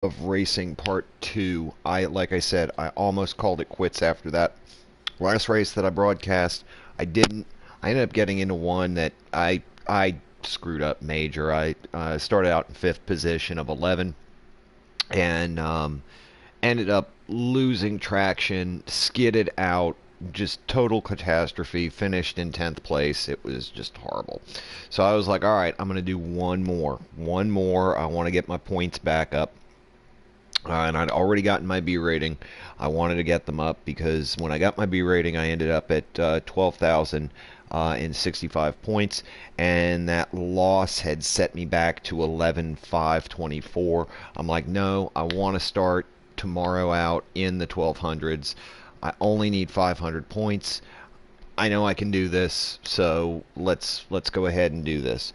of Racing Part 2. Like I said, I almost called it quits after that last race that I broadcast. I didn't. I ended up getting into one that I screwed up major. I started out in fifth position of 11 and ended up losing traction, skidded out, just total catastrophe, finished in 10th place. It was just horrible. So I was like, all right, I'm going to do one more. One more. I want to get my points back up. And I'd already gotten my B rating. I wanted to get them up because when I got my B rating, I ended up at 12,000 in 65 points, and that loss had set me back to 11,524. I'm like, no, I want to start tomorrow out in the 1200s. I only need 500 points. I know I can do this, so let's go ahead and do this.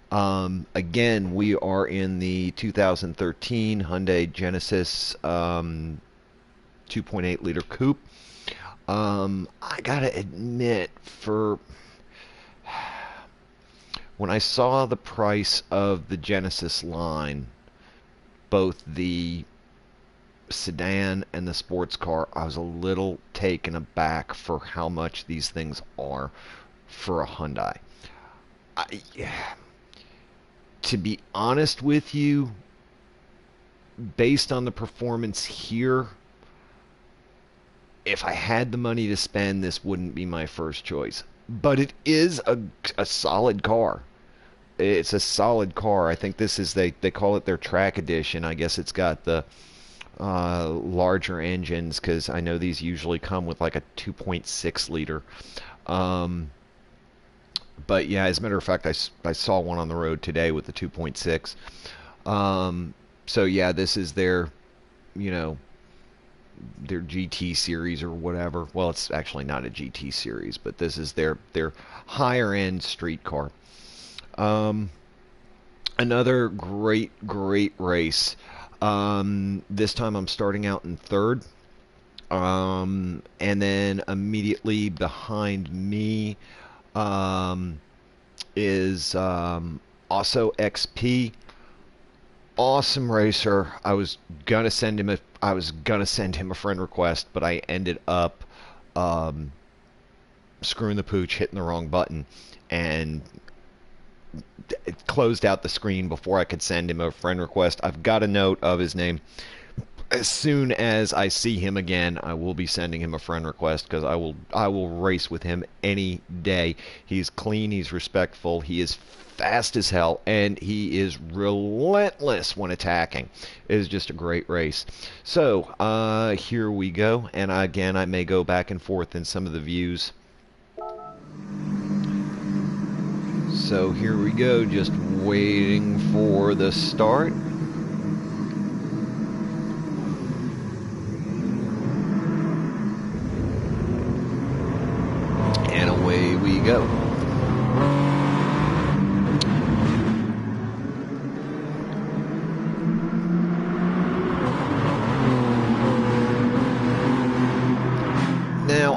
Again, we are in the 2013 Hyundai Genesis 2.8 liter coupe. I gotta admit, for when I saw the price of the Genesis line, both the sedan and the sports car, I was a little taken aback for how much these things are for a Hyundai. I, to be honest with you, based on the performance here, if I had the money to spend, this wouldn't be my first choice. But it is a solid car. It's a solid car. I think this is, they call it their track edition. I guess it's got the larger engines, because I know these usually come with like a 2.6 liter. But yeah, as a matter of fact, I saw one on the road today with the 2.6. So yeah, this is their, you know, their GT series or whatever. Well, it's actually not a GT series, but this is their higher end street car. Another great race. This time I'm starting out in third. And then immediately behind me is also XP. Awesome racer. I was gonna send him a friend request, but I ended up screwing the pooch, hitting the wrong button, and it closed out the screen before I could send him a friend request. I've got a note of his name. As soon as I see him again, I will be sending him a friend request, because I will race with him any day. He's clean, he's respectful, he is fast as hell, and he is relentless when attacking. It is just a great race. So here we go, and again, I may go back and forth in some of the views. So here we go, just waiting for the start. And away we go. Now,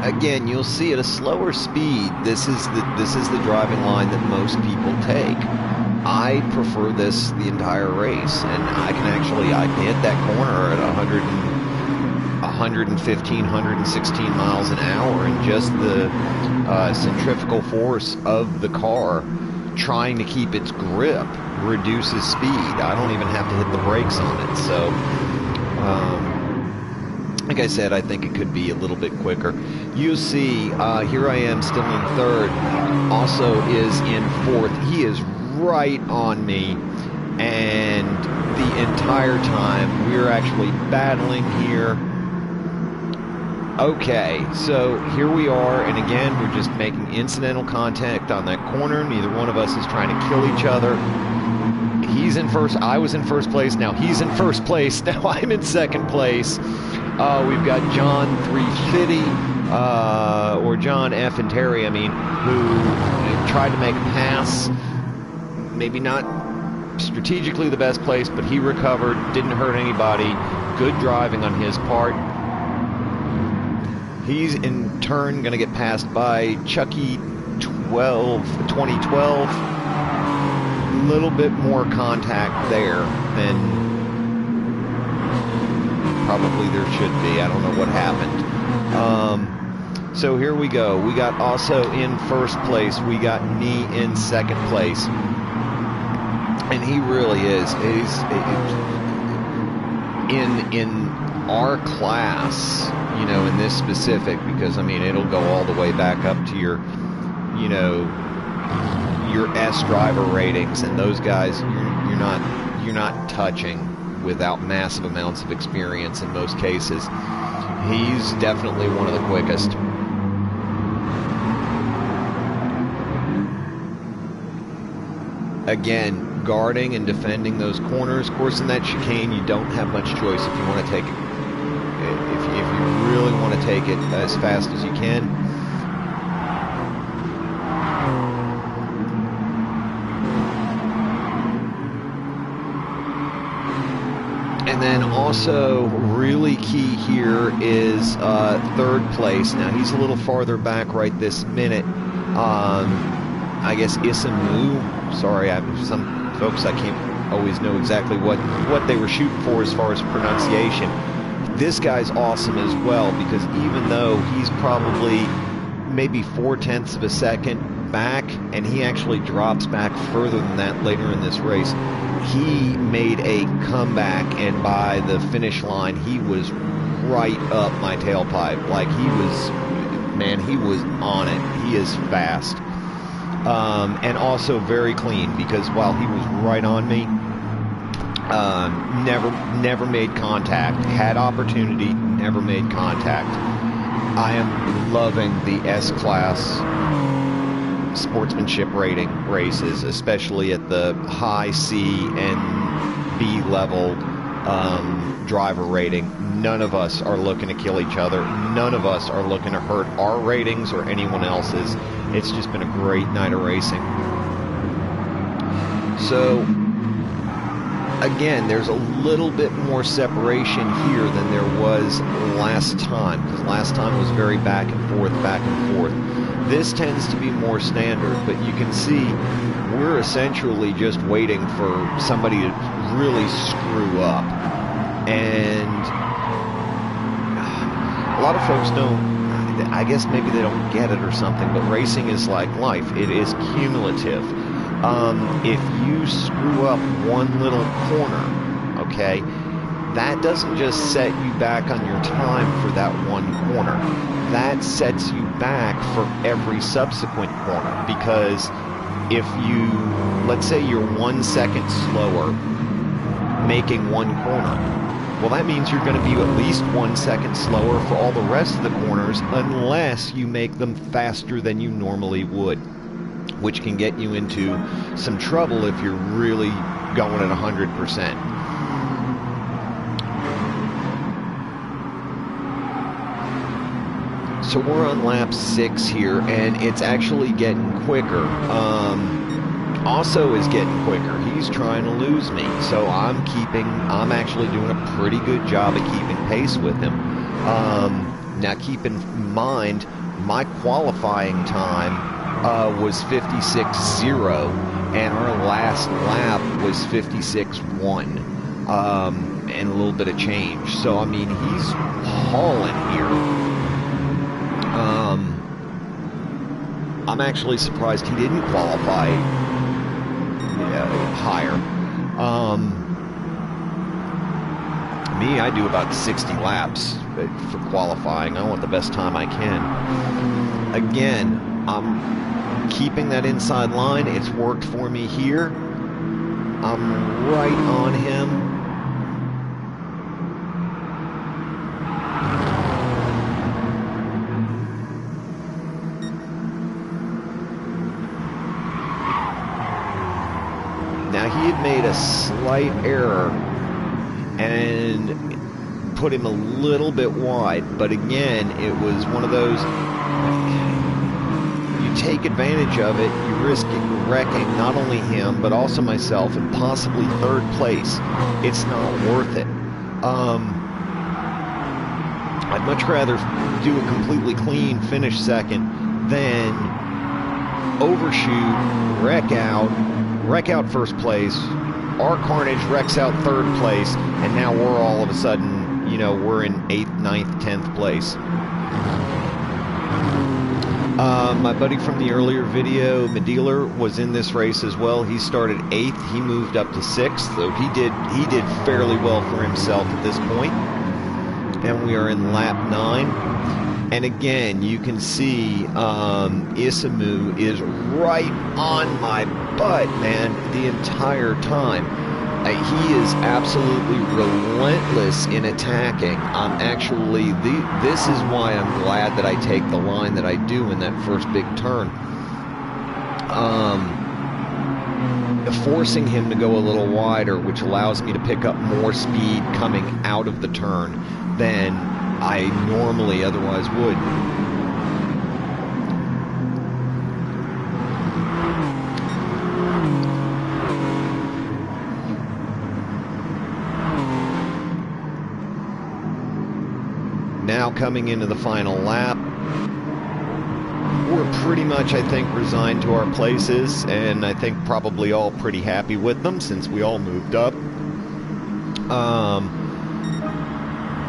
again, you'll see at a slower speed, this is the driving line that most people take. I prefer this the entire race, and I can hit that corner at 115, 116 miles an hour, and just the centrifugal force of the car trying to keep its grip reduces speed. I don't even have to hit the brakes on it. So, like I said, I think it could be a little bit quicker. You see, here I am still in third. Also is in fourth. He is right on me, and the entire time we're actually battling here. Okay, so here we are, and again, we're just making incidental contact on that corner. Neither one of us is trying to kill each other. He's in first. I was in first place. Now he's in first place. Now I'm in second place. We've got John 350, or John F. and Terry, I mean, who tried to make a pass. Maybe not strategically the best place, but he recovered, didn't hurt anybody. Good driving on his part. He's in turn going to get passed by Chucky 2012. little bit more contact there than probably there should be. I don't know what happened. So here we go. We got also in first place. We got me in second place. And he really is. He's in our class, you know, in this specific, because I mean it'll go all the way back up to your, you know, your S driver ratings, and those guys you're not touching without massive amounts of experience in most cases. He's definitely one of the quickest. Again, guarding and defending those corners. Of course, in that chicane, you don't have much choice if you want to take it. If you really want to take it as fast as you can. And then also really key here is third place. Now he's a little farther back right this minute. I guess Isamu. Sorry, some folks I can't always know exactly what they were shooting for as far as pronunciation. This guy's awesome as well, because even though he's probably maybe 0.4 of a second back, and he actually drops back further than that later in this race, he made a comeback, and by the finish line he was right up my tailpipe. Like he was on it. He is fast, and also very clean, because while he was right on me, never made contact. Had opportunity, never made contact. I am loving the S-Class sportsmanship rating races, especially at the high C and B level driver rating. None of us are looking to kill each other. None of us are looking to hurt our ratings or anyone else's. It's just been a great night of racing. So again, there's a little bit more separation here than there was last time, because last time was very back and forth, back and forth. This tends to be more standard, but you can see we're essentially just waiting for somebody to really screw up. And a lot of folks don't, I guess maybe they don't get it or something, but racing is like life. It is cumulative. If you screw up one little corner, okay, that doesn't just set you back on your time for that one corner. That sets you back for every subsequent corner, because if you, let's say you're 1 second slower making one corner, well, that means you're going to be at least 1 second slower for all the rest of the corners, unless you make them faster than you normally would, which can get you into some trouble if you're really going at 100%. So we're on lap 6 here, and it's actually getting quicker. Also is getting quicker. He's trying to lose me, so I'm actually doing a pretty good job of keeping pace with him. Now keep in mind, my qualifying time was 56.0, and our last lap was 56.1, and a little bit of change. So I mean, he's hauling here. I'm actually surprised he didn't qualify higher. Me, I do about 60 laps for qualifying. I want the best time I can. Again, I'm keeping that inside line. It's worked for me here. I'm right on him. Now, he had made a slight error and put him a little bit wide, but again, it was one of those, you take advantage of it, you risk wrecking not only him, but also myself, and possibly third place. It's not worth it. I'd much rather do a completely clean finish second than overshoot, wreck out, wreck out first place. Our Carnage wrecks out third place, and now we're all of a sudden, you know, we're in 8th, 9th, 10th place. My buddy from the earlier video, Medealer, was in this race as well. He started 8th. He moved up to 6th, so he did fairly well for himself at this point. And we are in lap 9. And again, you can see Isamu is right on my butt, man, the entire time. He is absolutely relentless in attacking. This is why I'm glad that I take the line that I do in that first big turn. Forcing him to go a little wider, which allows me to pick up more speed coming out of the turn than I normally otherwise would. Now coming into the final lap, we're pretty much, I think, resigned to our places, and I think probably all pretty happy with them since we all moved up.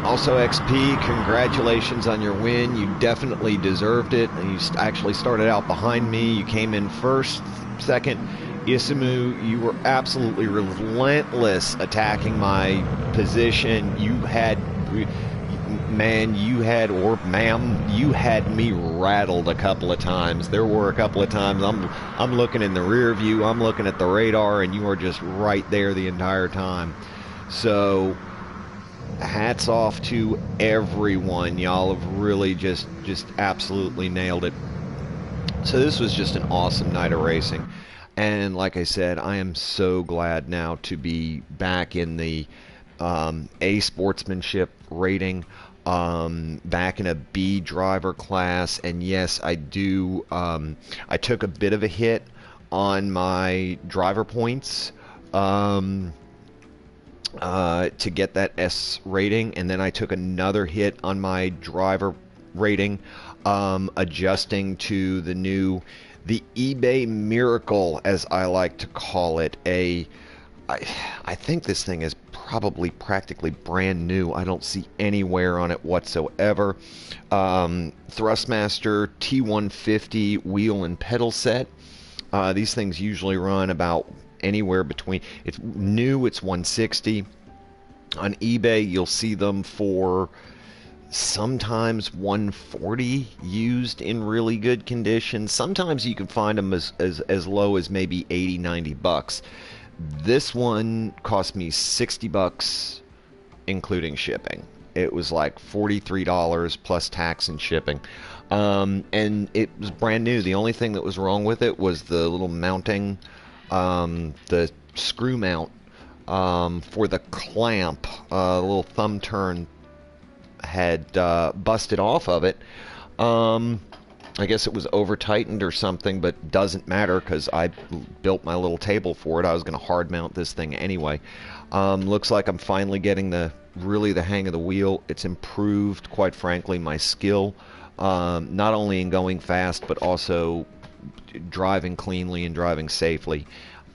Also, XP, congratulations on your win. You definitely deserved it. You actually started out behind me. You came in first, second. Isamu, you were absolutely relentless attacking my position. You had... Man, you had, or ma'am, you had me rattled a couple of times. There were a couple of times I'm looking in the rear view, I'm looking at the radar, and you are just right there the entire time. So, hats off to everyone. Y'all have really just absolutely nailed it. So this was just an awesome night of racing. And like I said, I am so glad now to be back in the A sportsmanship rating, back in a B driver class. And yes, I do, I took a bit of a hit on my driver points to get that S rating, and then I took another hit on my driver rating, adjusting to the eBay Miracle, as I like to call it. I think this thing is probably practically brand new. I don't see any wear on it whatsoever. Thrustmaster T150 wheel and pedal set. These things usually run about anywhere between, it's new, it's 160. On eBay, you'll see them for sometimes 140 used in really good condition. Sometimes you can find them as low as maybe 80, 90 bucks. This one cost me 60 bucks including shipping. It was like $43 plus tax and shipping. And it was brand new. The only thing that was wrong with it was the little mounting, the screw mount for the clamp, the little thumb turn had busted off of it. I guess it was over tightened or something, but doesn't matter because I built my little table for it. I was going to hard mount this thing anyway. Looks like I'm finally getting really the hang of the wheel. It's improved, quite frankly, my skill, not only in going fast but also driving cleanly and driving safely.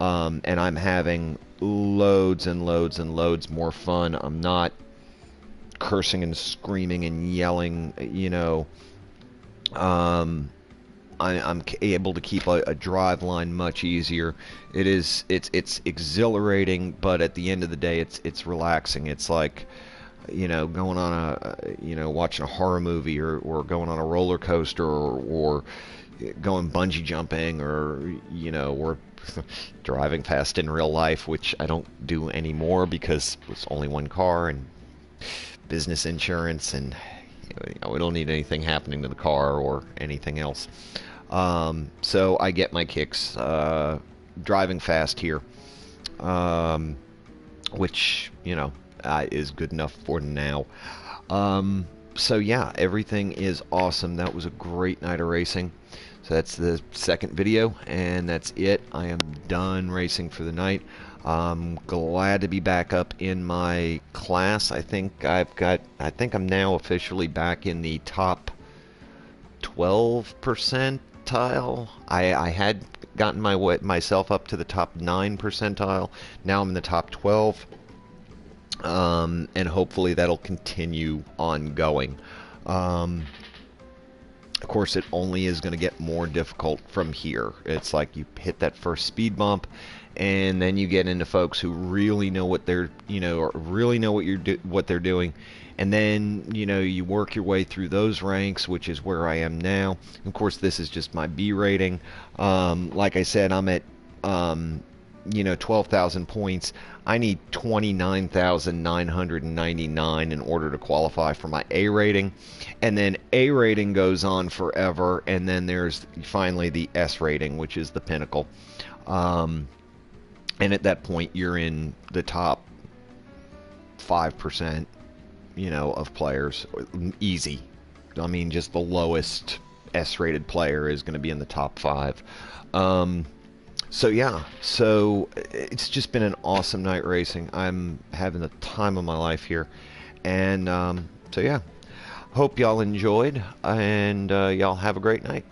And I'm having loads and loads and loads more fun. I'm not cursing and screaming and yelling, you know. I'm able to keep a drive line much easier. It's exhilarating, but at the end of the day, it's relaxing. It's like, you know, going on watching a horror movie, or going on a roller coaster, or going bungee jumping, or, you know, or driving fast in real life, which I don't do anymore because it's only one car and business insurance, and we don't need anything happening to the car or anything else. So I get my kicks driving fast here, which, you know, is good enough for now. So yeah, everything is awesome. That was a great night of racing. So that's the second video, and that's it. I am done racing for the night. I'm glad to be back up in my class. I think I'm now officially back in the top 12%, percentile. I had gotten myself up to the top 9 percentile. Now I'm in the top 12. And hopefully that'll continue ongoing. Of course, it only is going to get more difficult from here. It's like you hit that first speed bump, and then you get into folks who really know what they're, or really know what they're doing, and then you work your way through those ranks, which is where I am now. Of course, this is just my B rating. Like I said, I'm at 12,000 points. I need 29,999 in order to qualify for my A rating. And then A rating goes on forever. And then there's finally the S rating, which is the pinnacle. And at that point, you're in the top 5%, of players. Easy. I mean, just the lowest S-rated player is going to be in the top 5. So yeah, it's just been an awesome night racing. I'm having the time of my life here, and so yeah, hope y'all enjoyed, and y'all have a great night.